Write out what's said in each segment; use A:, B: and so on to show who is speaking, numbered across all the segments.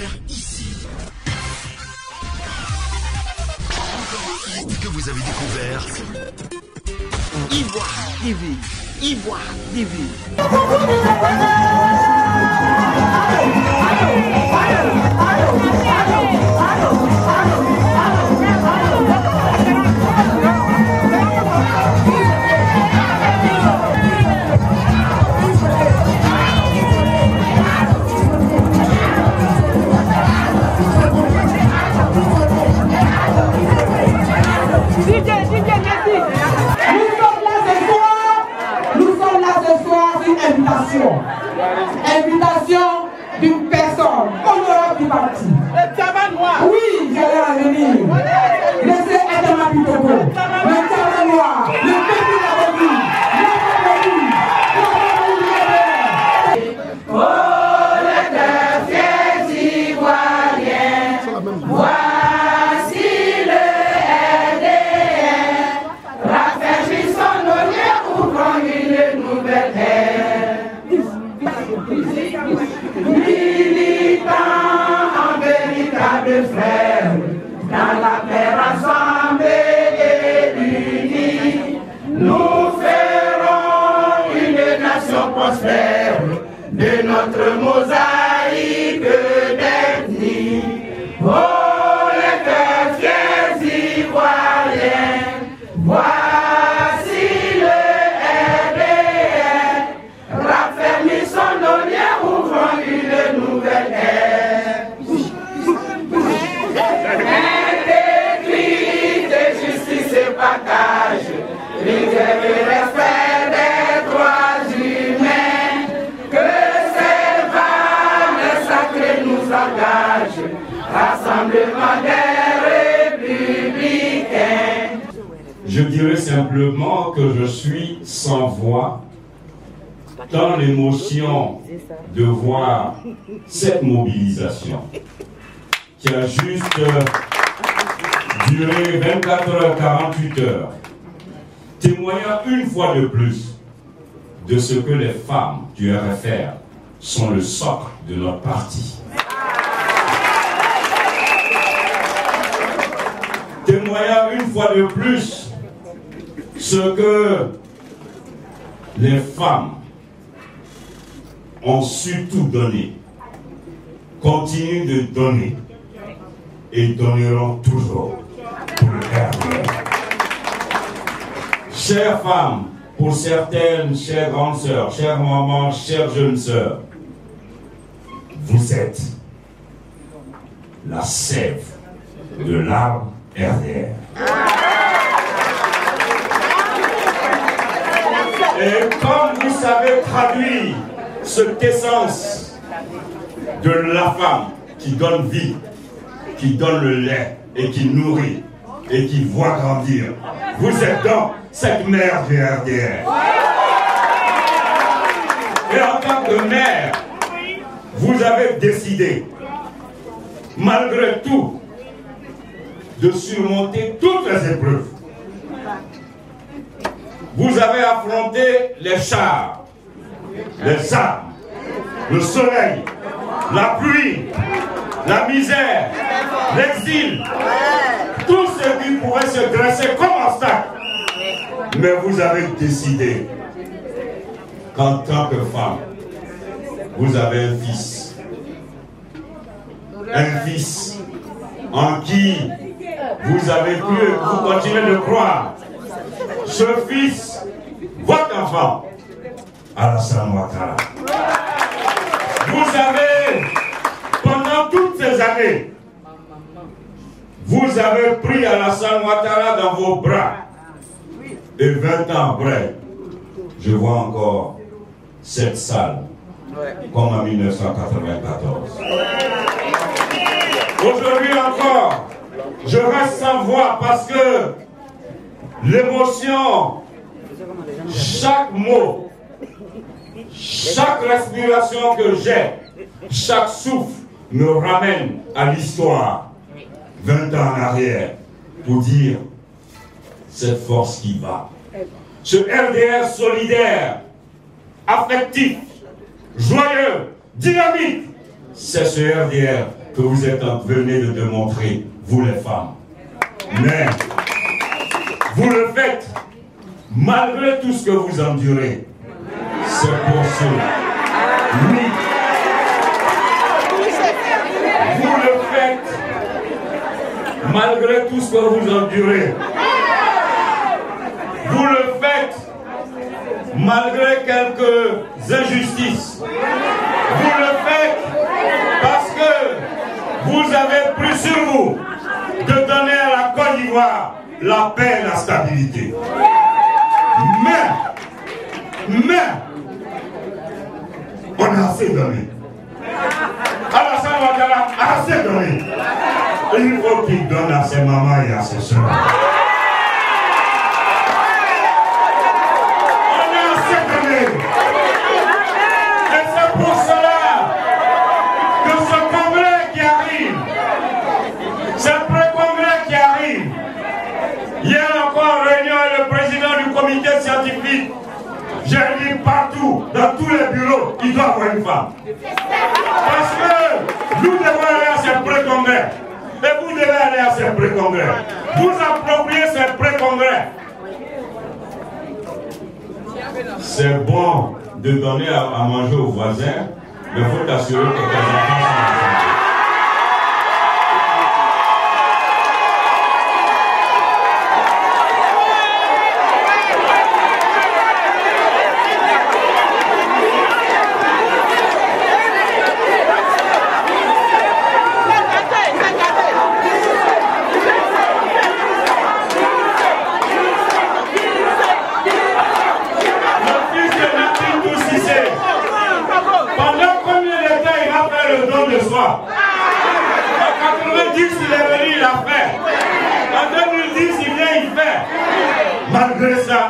A: faire ici. Que vous avez découvert Ivoire TV. Ivoire TV.
B: Invitation d'une personne honorable du parti. Oui, j'allais en venir. Laissez Adama Pitoko, le Tchama noir, le peuple d'Abadi, oh, les fiers ivoiriens, voici le RDR, rafraîchissons nos lieux pour prendre une nouvelle ère. Militants en véritable frère, dans la paix rassemblée et unie, nous ferons une nation prospère de notre mosaïque d'ethnie. Oh, les cœurs fiers ivoiriens, voici le RDR, raffermissons nos liens, ouvrons une nouvelle ère. Intégrité, justice et partage, rigueur et respect des droits humains, que ces valeurs sacrées nous engagent, rassemblement des républicains.
C: Je dirais simplement que je suis sans voix, tant l'émotion de voir cette mobilisation qui a juste duré 24 heures, 48 heures, témoignant une fois de plus de ce que les femmes du RFR sont le socle de notre parti. Témoignant une fois de plus ce que les femmes ont su tout donner, continuent de donner et donneront toujours pour le RDR. Chères femmes, pour certaines, chères grandes sœurs, chères mamans, chères jeunes sœurs, vous êtes la sève de l'arbre RDR. Et comme vous savez traduire cette essence de la femme qui donne vie, qui donne le lait et qui nourrit et qui voit grandir, vous êtes donc cette mère du RDR. Et en tant que mère, vous avez décidé, malgré tout, de surmonter toutes les épreuves. Vous avez affronté les chars, les armes, le soleil, la pluie, la misère, l'exil, tout ce qui pourrait se dresser comme obstacle. Mais vous avez décidé qu'en tant que femme, vous avez un fils. Un fils en qui vous avez cru, vous continuez de croire. Ce fils, votre enfant, Alassane Ouattara. Vous avez, pendant toutes ces années, vous avez pris Alassane Ouattara dans vos bras. Et 20 ans après, je vois encore cette salle, comme en 1994. Aujourd'hui encore, je reste sans voix parce que l'émotion, chaque mot, chaque respiration que j'ai, chaque souffle me ramène à l'histoire, 20 ans en arrière, pour dire cette force qui va. Ce RDR solidaire, affectif, joyeux, dynamique, c'est ce RDR que vous êtes venus de démontrer, vous les femmes. Mais vous le faites malgré tout ce que vous endurez. C'est pour cela. Oui. Vous le faites malgré tout ce que vous endurez. Vous le faites malgré quelques injustices. Vous le faites parce que vous avez pris sur vous de donner à la Côte d'Ivoire la paix et la stabilité. Mais, on a assez donné. Alassane Ouattara a assez donné. Il faut qu'il donne à ses mamans et à ses soeurs. Pour cela que ce congrès qui arrive, ce pré-congrès qui arrive, hier encore réunion avec le président du comité scientifique, j'ai dit partout, dans tous les bureaux, il doit avoir une femme. Parce que nous devons aller à ce pré-congrès, et vous devez aller à ce pré-congrès. Vous appropriez ce pré-congrès. C'est bon de donner à manger aux voisins, mais il faut t'assurer que tes enfants sont en En 90, il est venu, il a fait. En 2010, il vient, il fait. Malgré ça,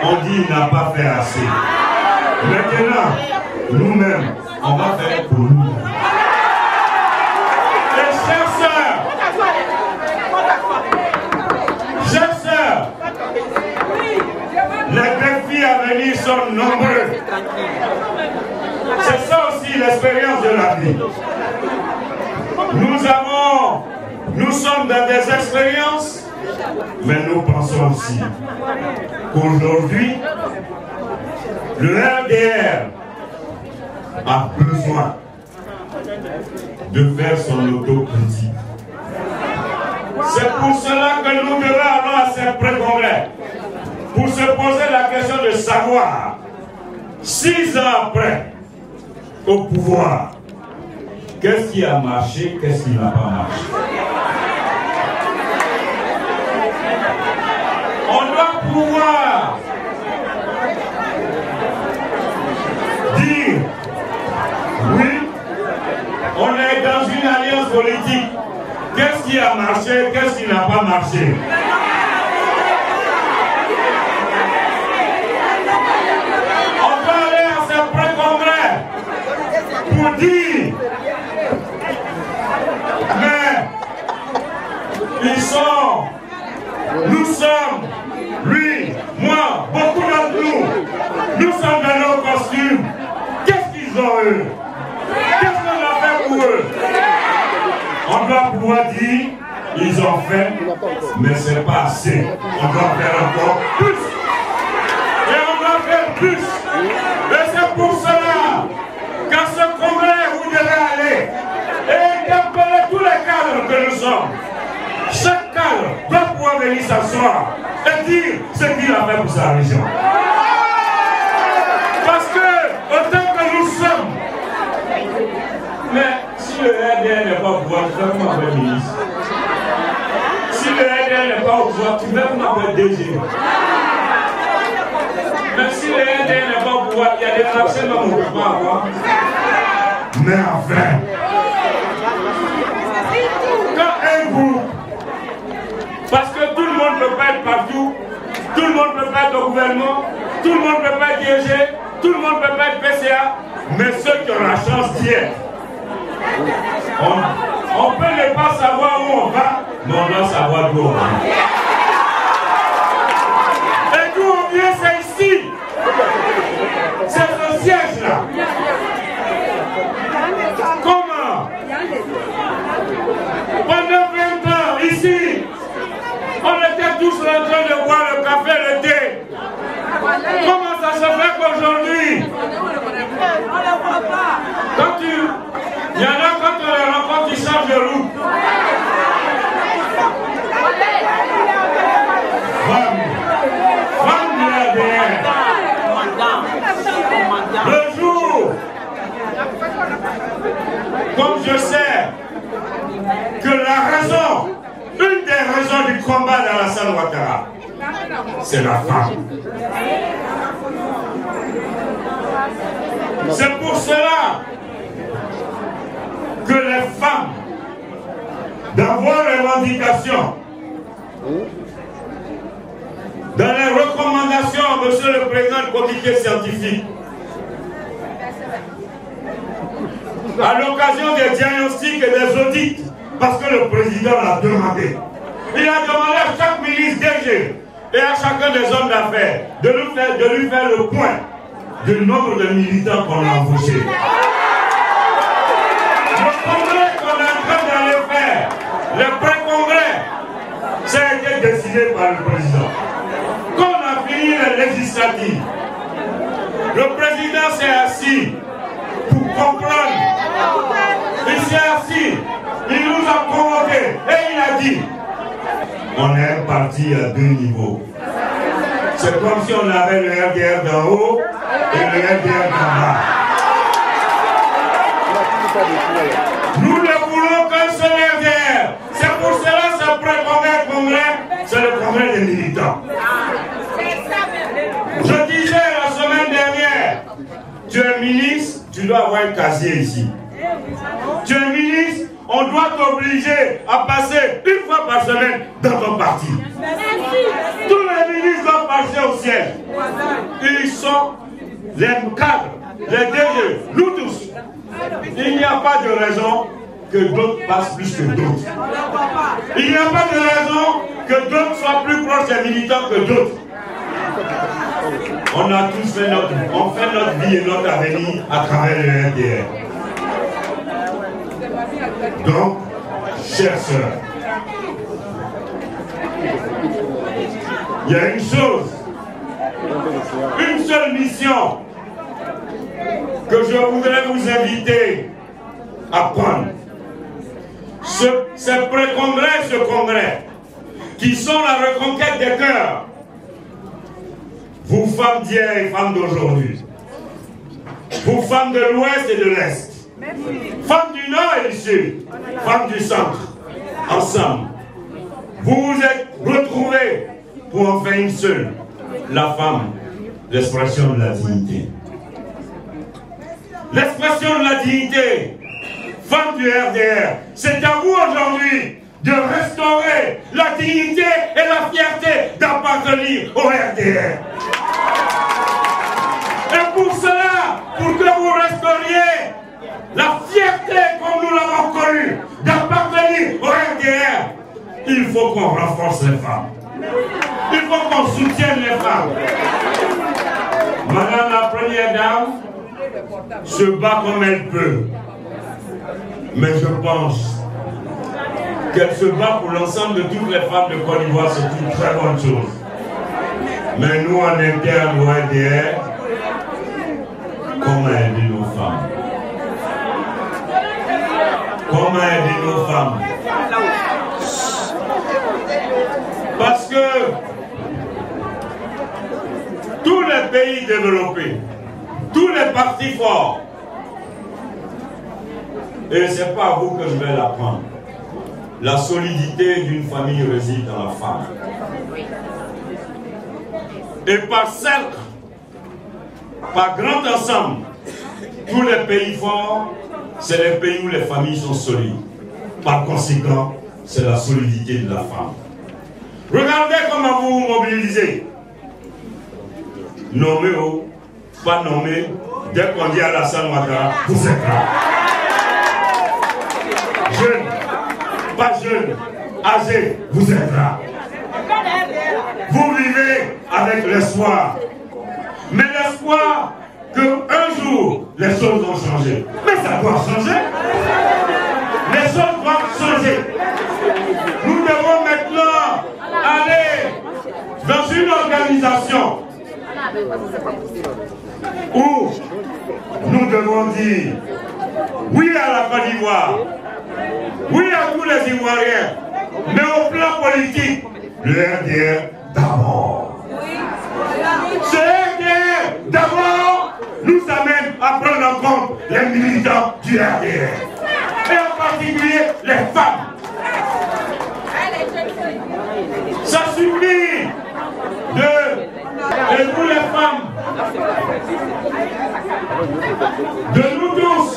C: on dit qu'il n'a pas fait assez. Maintenant, nous-mêmes, on va faire pour nous. Les chers sœurs, les défis à venir sont nombreux. C'est ça aussi l'expérience de la vie. Nous sommes dans des expériences, mais nous pensons aussi qu'aujourd'hui, le RDR a besoin de faire son autocritique. C'est pour cela que nous devons aller à ce pré-congrès, pour se poser la question de savoir, 6 ans après, au pouvoir, qu'est-ce qui a marché, qu'est-ce qui n'a pas marché. On doit pouvoir dire oui, on est dans une alliance politique. Qu'est-ce qui a marché, qu'est-ce qui n'a pas marché. On doit aller à ce pré-congrès pour dire, mais nous sommes, lui, moi, beaucoup d'entre nous sommes dans nos costumes. Qu'est-ce qu'ils ont eux? Qu'est-ce qu'on a fait pour eux? On doit pouvoir dire, ils ont fait, mais c'est pas assez. On doit faire encore plus. Et on doit faire plus. Et c'est pour cela qu'à ce congrès, vous devez aller et interpeller tous les cadres que nous sommes. Chaque cadre doit pouvoir venir s'asseoir et dire ce qu'il a fait pour sa région. Parce que, autant que nous sommes, mais si le RDR n'est pas au pouvoir, tu fais comment faire ministre? Si le RDR n'est pas au pouvoir, tu fais comment faire DG? Mais si le RDR n'est pas au pouvoir, il y a des accès qu'on ne peut pas avoir. Mais enfin, quand un groupe, parce que tout le monde ne peut pas être partout, tout le monde ne peut pas être au gouvernement, tout le monde ne peut pas être DG, tout le monde ne peut pas être PCA, mais ceux qui ont la chance d'y être, on peut ne pas savoir où on va, mais on doit savoir d'où on va. Et d'où on vient, c'est ici. C'est ce siège-là. Comment Pendant 20 ans, ici, on était tous en train de boire le café et le thé. Comment ça se fait qu'aujourd'hui, quand il y en a quand on les rencontre, ils changent de route. Femme de l'ADN. Le jour, comme je sais que la raison, une des raisons du combat d'Alassane Ouattara, c'est la femme. C'est pour cela que les femmes, dans vos revendications, dans les recommandations, monsieur le président du comité scientifique, à l'occasion des diagnostics et des audits, parce que le président l'a demandé, il a demandé à chaque ministre DG et à chacun des hommes d'affaires de lui faire le point du nombre de militants qu'on a embauchés. Le congrès qu'on est en train d'aller faire, le pré-congrès, ça a été décidé par le président. Quand on a fini les législatives, le président s'est assis pour comprendre. Il s'est assis, il nous a convoqués et il a dit on est parti à 2 niveaux. C'est comme si on avait le RDR d'en haut et le RDR d'en bas. Nous ne voulons qu'un seul RDR. C'est pour cela que ce pré-congrès, c'est le congrès des militants. Je disais la semaine dernière, tu es ministre, tu dois avoir un casier ici. Tu es ministre, on doit t'obliger à passer une fois par semaine dans ton parti. Tous les ministres doivent passer au ciel. Ils sont les cadres, les DG, nous tous. Il n'y a pas de raison que d'autres passent plus que d'autres. Il n'y a pas de raison que d'autres soient plus proches des militants que d'autres. On a tous fait on fait notre vie et notre avenir à travers le RDR. Donc, chers sœurs, il y a une chose, une seule mission que je voudrais vous inviter à prendre. Ces pré-congrès, ce congrès, qui sont la reconquête des cœurs. Vous, femmes d'hier et femmes d'aujourd'hui, vous, femmes de l'Ouest et de l'Est, femmes du Nord et du Sud, femmes du Centre, ensemble, vous vous êtes retrouvés pour en faire une seule, la femme, l'expression de la dignité. L'expression de la dignité, femme du RDR, c'est à vous aujourd'hui de restaurer la dignité et la fierté d'appartenir au RDR. Et pour cela, pour que vous restauriez la fierté comme nous l'avons connue d'appartenir au RDR, il faut qu'on renforce les femmes. Il faut qu'on soutienne les femmes. Madame la première dame se bat comme elle peut. Mais je pense qu'elle se bat pour l'ensemble de toutes les femmes de Côte d'Ivoire, c'est une très bonne chose. Mais nous, en interne au RDR, comment aider nos femmes? Comment aider nos femmes? Parce que tous les pays développés, tous les partis forts, et ce n'est pas à vous que je vais l'apprendre, la solidité d'une famille réside dans la femme. Et par cercle, par grand ensemble, tous les pays forts, c'est les pays où les familles sont solides. Par conséquent, c'est la solidité de la femme. Regardez comment vous vous mobilisez. Nommé ou pas nommé, dès qu'on dit Alassane Ouattara, vous êtes là. Jeune, pas jeune, âgé, vous êtes là. Vous vivez avec l'espoir. Mais l'espoir qu'un jour, les choses vont changer. Mais ça doit changer. Les choses doivent changer. Nous devons maintenant aller dans une organisation où nous devons dire oui à la Côte d'Ivoire, oui à tous les Ivoiriens, mais au plan politique, le RDR d'abord. Ce RDR d'abord nous amène à prendre en compte les militants du RDR, et en particulier les femmes. Ça suffit de tous les femmes, de nous tous,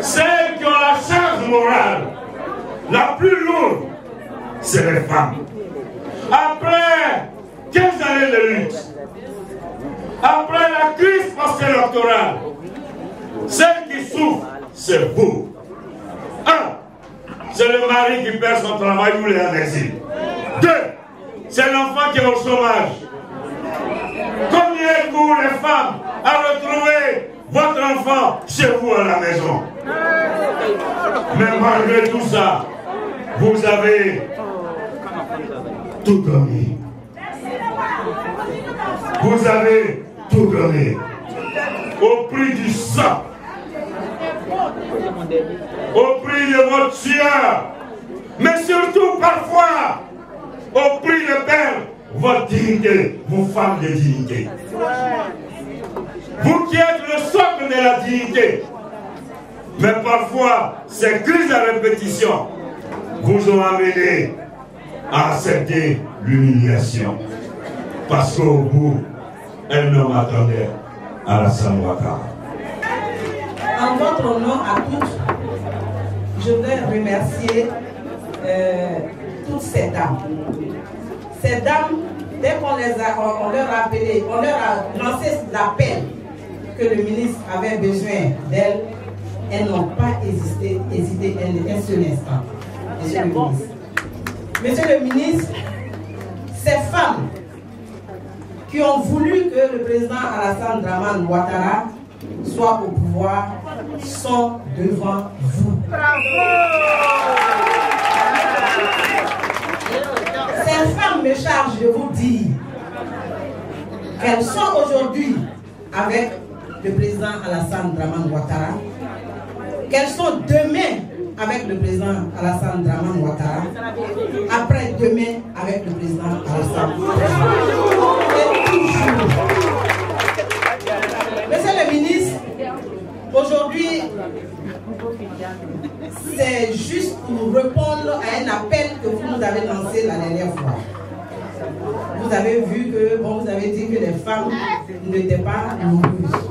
C: celles qui ont la charge morale la plus lourde, c'est les femmes. Après 15 années de lutte, après la crise post-électorale, celles qui souffrent, c'est vous. C'est le mari qui perd son travail ou les en exil. 2, c'est l'enfant qui est au chômage. Combien êtes-vous, les femmes, à retrouver votre enfant chez vous à la maison? Mais malgré tout ça, vous avez tout donné. Vous avez tout donné. Au prix du sang. Au prix de votre sueur, mais surtout parfois au prix de perdre votre dignité, vous femmes de dignité. Vous qui êtes le socle de la dignité, mais parfois ces crises à répétition vous ont amené à accepter l'humiliation, parce qu'au bout, un homme attendait Alassane Ouattara.
B: En votre nom à toutes, je voudrais remercier toutes ces dames. Ces dames, dès qu'on leur a appelé, on leur a lancé l'appel que le ministre avait besoin d'elles, elles n'ont pas hésité un seul instant. Monsieur le ministre. Monsieur le ministre, ces femmes qui ont voulu que le président Alassane Dramane Ouattara soit au pouvoir sont devant vous. Bravo! Ces femmes me chargent de vous dire qu'elles sont aujourd'hui avec le président Alassane Dramane Ouattara, qu'elles sont demain avec le président Alassane Dramane Ouattara, après-demain avec le président Alassane Ouattara. Et toujours. Monsieur le ministre, aujourd'hui, c'est juste pour répondre à un appel que vous nous avez lancé la dernière fois. Vous avez vu que, bon, vous avez dit que les femmes n'étaient pas nombreuses.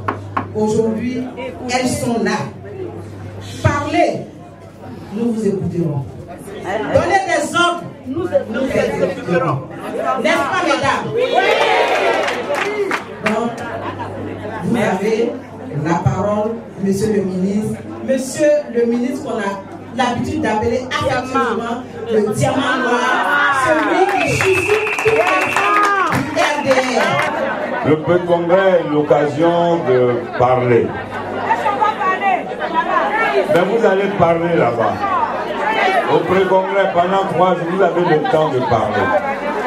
B: Aujourd'hui, elles sont là. Parlez, nous vous écouterons. Donnez des ordres, nous les écouterons. N'est-ce pas, mesdames? Donc, vous avez la parole, monsieur le ministre. Monsieur le ministre qu'on a l'habitude d'appeler affectueusement le diamant noir, celui qui suscite toutes les femmes du RDR.
C: Le pré-congrès est l'occasion de parler. Mais vous allez parler là-bas. Au pré-congrès, pendant 3 jours, vous avez le temps de parler.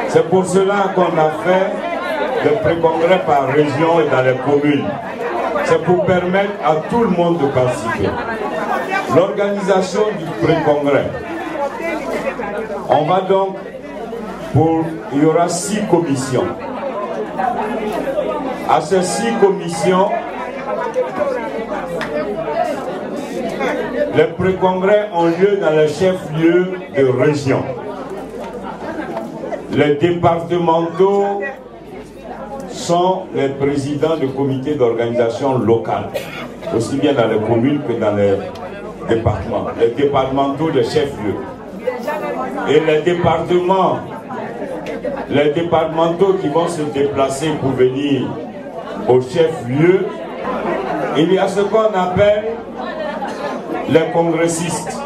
C: C'est pour cela qu'on a fait le pré-congrès par région et dans les communes. C'est pour permettre à tout le monde de participer. L'organisation du pré-congrès. On va donc il y aura 6 commissions. À ces 6 commissions, les pré-congrès ont lieu dans les chefs-lieux de région. Les départementaux sont les présidents de comités d'organisation locale, aussi bien dans les communes que dans les départements. Les départementaux de chefs-lieux. Et les départementaux qui vont se déplacer pour venir au chef-lieu, il y a ce qu'on appelle les congressistes.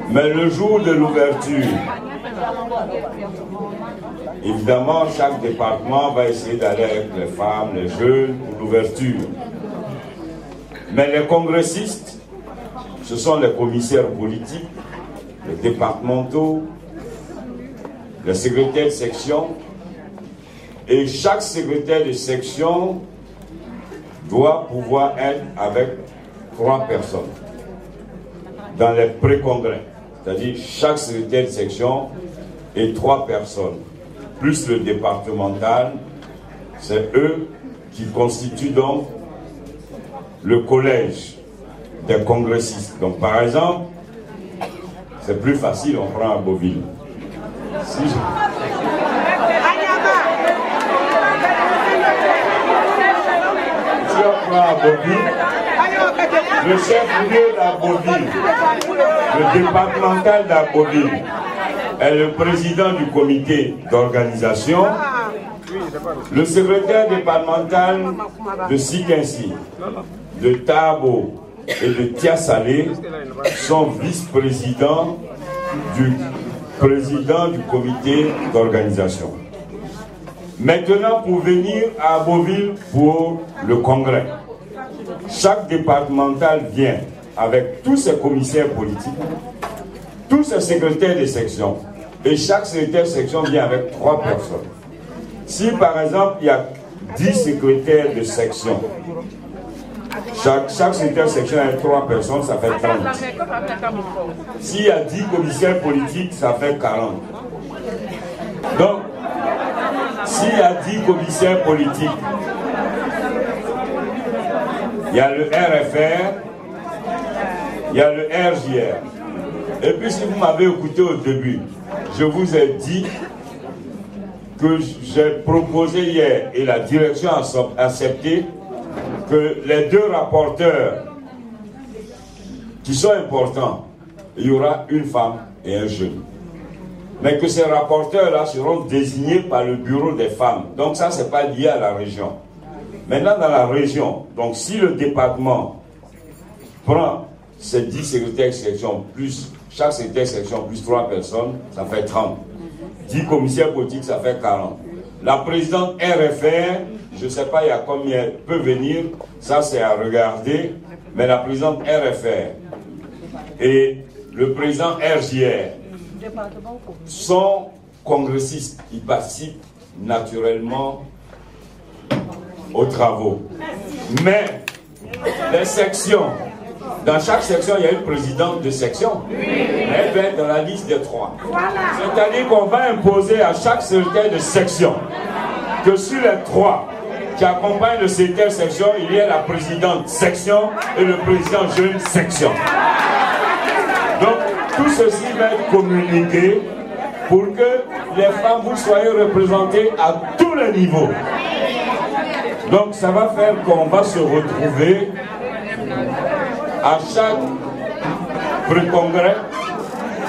C: Mais le jour de l'ouverture, évidemment, chaque département va essayer d'aller avec les femmes, les jeunes, pour l'ouverture. Mais les congressistes, ce sont les commissaires politiques, les départementaux, les secrétaires de section, et chaque secrétaire de section doit pouvoir être avec 3 personnes dans les pré-congrès. C'est-à-dire chaque secrétaire de section et 3 personnes, plus le départemental, c'est eux qui constituent donc le collège des congressistes. Donc par exemple, c'est plus facile, on prend à Beauville. Si on prend à Beauville, le chef-lieu d'Aboville, le départemental d'Aboville, est le président du comité d'organisation. Le secrétaire départemental de Sikinsi, de Tabo et de Tiasalé sont vice-présidents du président du comité d'organisation. Maintenant, pour venir à Aboville pour le congrès, chaque départemental vient avec tous ses commissaires politiques, tous ses secrétaires de section, et chaque secrétaire de section vient avec 3 personnes. Si par exemple il y a 10 secrétaires de section, chaque secrétaire de section a 3 personnes, ça fait 30. S'il y a 10 commissaires politiques, ça fait 40. Donc, s'il y a 10 commissaires politiques, il y a le RFR, il y a le RJR. Et puis si vous m'avez écouté au début, je vous ai dit que j'ai proposé hier, et la direction a accepté, que les 2 rapporteurs qui sont importants, il y aura une femme et un jeune. Mais que ces rapporteurs-là seront désignés par le bureau des femmes. Donc ça, ce n'est pas lié à la région. Maintenant, dans la région, donc si le département prend ces 10 secrétaires de section, plus chaque secrétaire de section, plus 3 personnes, ça fait 30. 10 commissaires politiques, ça fait 40. La présidente RFR, je ne sais pas il y a combien elle peut venir, ça c'est à regarder, mais la présidente RFR et le président RJR sont congressistes, ils participent naturellement aux travaux. Mais les sections, dans chaque section, il y a une présidente de section. Elle va être dans la liste des 3. C'est-à-dire qu'on va imposer à chaque secrétaire de section que sur les 3 qui accompagnent le secrétaire de section, il y a la présidente section et le président jeune section. Donc, tout ceci va être communiqué pour que les femmes, vous soyez représentées à tous les niveaux. Donc ça va faire qu'on va se retrouver à chaque pré-congrès.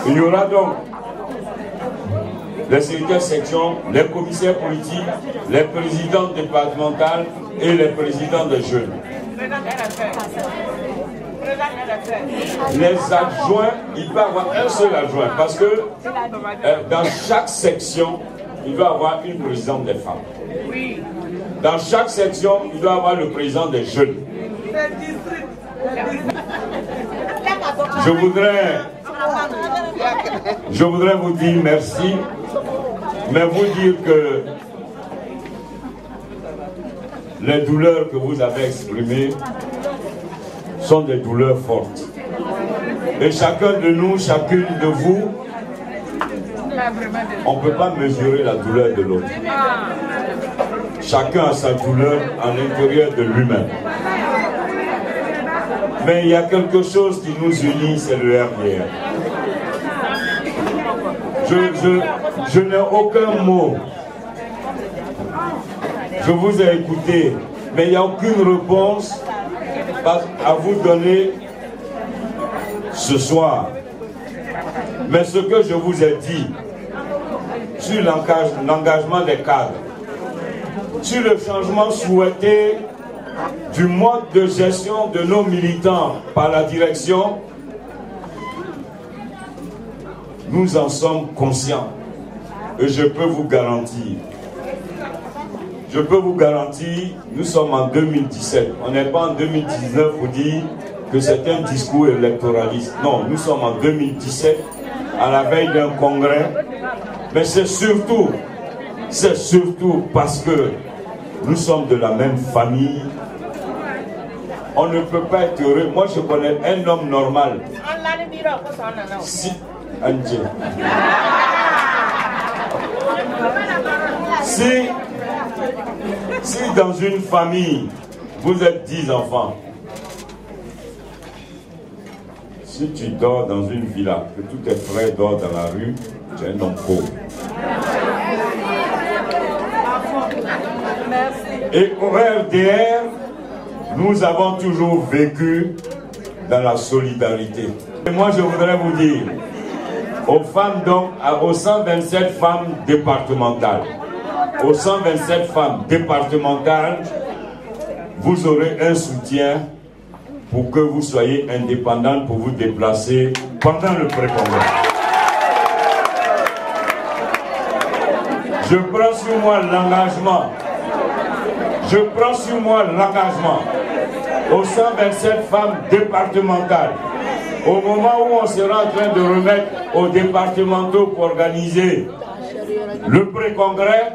C: Il y aura donc les secrétaires de section, les commissaires politiques, les présidents départementaux et les présidents des jeunes. Les adjoints, il peut y avoir un seul adjoint parce que dans chaque section, il doit y avoir une présidente des femmes. Dans chaque section, il doit y avoir le président des jeunes. Je voudrais vous dire merci, mais vous dire que les douleurs que vous avez exprimées sont des douleurs fortes. Et chacun de nous, chacune de vous, on ne peut pas mesurer la douleur de l'autre. Chacun a sa douleur à l'intérieur de lui-même. Mais il y a quelque chose qui nous unit, c'est le RDR. Je n'ai aucun mot. Je vous ai écouté, mais il n'y a aucune réponse à vous donner ce soir. Mais ce que je vous ai dit sur l'engagement des cadres, sur le changement souhaité du mode de gestion de nos militants par la direction, nous en sommes conscients. Et je peux vous garantir, nous sommes en 2017, on n'est pas en 2019 pour dire que c'est un discours électoraliste. Non, nous sommes en 2017, à la veille d'un congrès, mais c'est surtout parce que nous sommes de la même famille. On ne peut pas être heureux. Moi, je connais un homme normal. Si dans une famille, vous êtes 10 enfants, si tu dors dans une villa, que tous tes frères dorment dans la rue, tu es un homme pauvre. Et au RDR, nous avons toujours vécu dans la solidarité. Et moi, je voudrais vous dire, aux femmes donc, aux 127 femmes départementales, aux 127 femmes départementales, vous aurez un soutien pour que vous soyez indépendantes pour vous déplacer pendant le pré-congrès. Je prends sur moi l'engagement aux 127 femmes départementales. Au moment où on sera en train de remettre aux départementaux pour organiser le pré-congrès,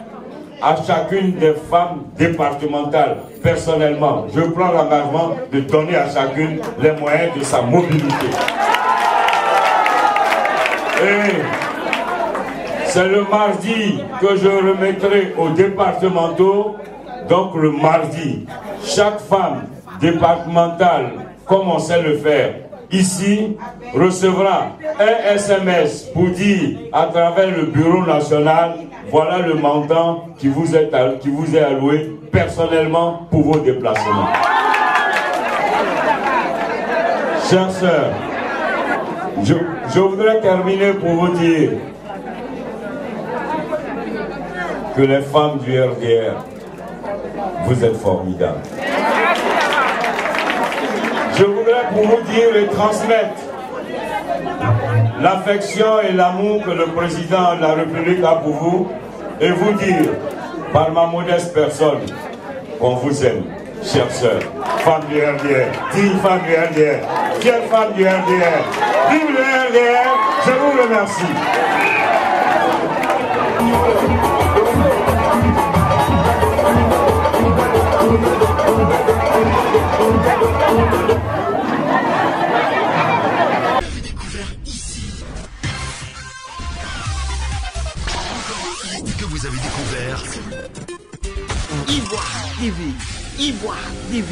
C: à chacune des femmes départementales, personnellement, je prends l'engagement de donner à chacune les moyens de sa mobilité. Et c'est le mardi que je remettrai aux départementaux. Donc le mardi, chaque femme départementale, comme on sait le faire ici, recevra un SMS pour dire à travers le bureau national, voilà le montant qui vous est alloué personnellement pour vos déplacements. Chères sœurs, je voudrais terminer pour vous dire que les femmes du RDR, vous êtes formidables. Je voudrais pour vous dire et transmettre l'affection et l'amour que le président de la République a pour vous et vous dire, par ma modeste personne, qu'on vous aime, chères sœurs, femmes du RDR, dignes femmes du RDR, fières femmes du RDR, vive le RDR, je vous remercie.
A: Que vous avez découvert Ivoire TV.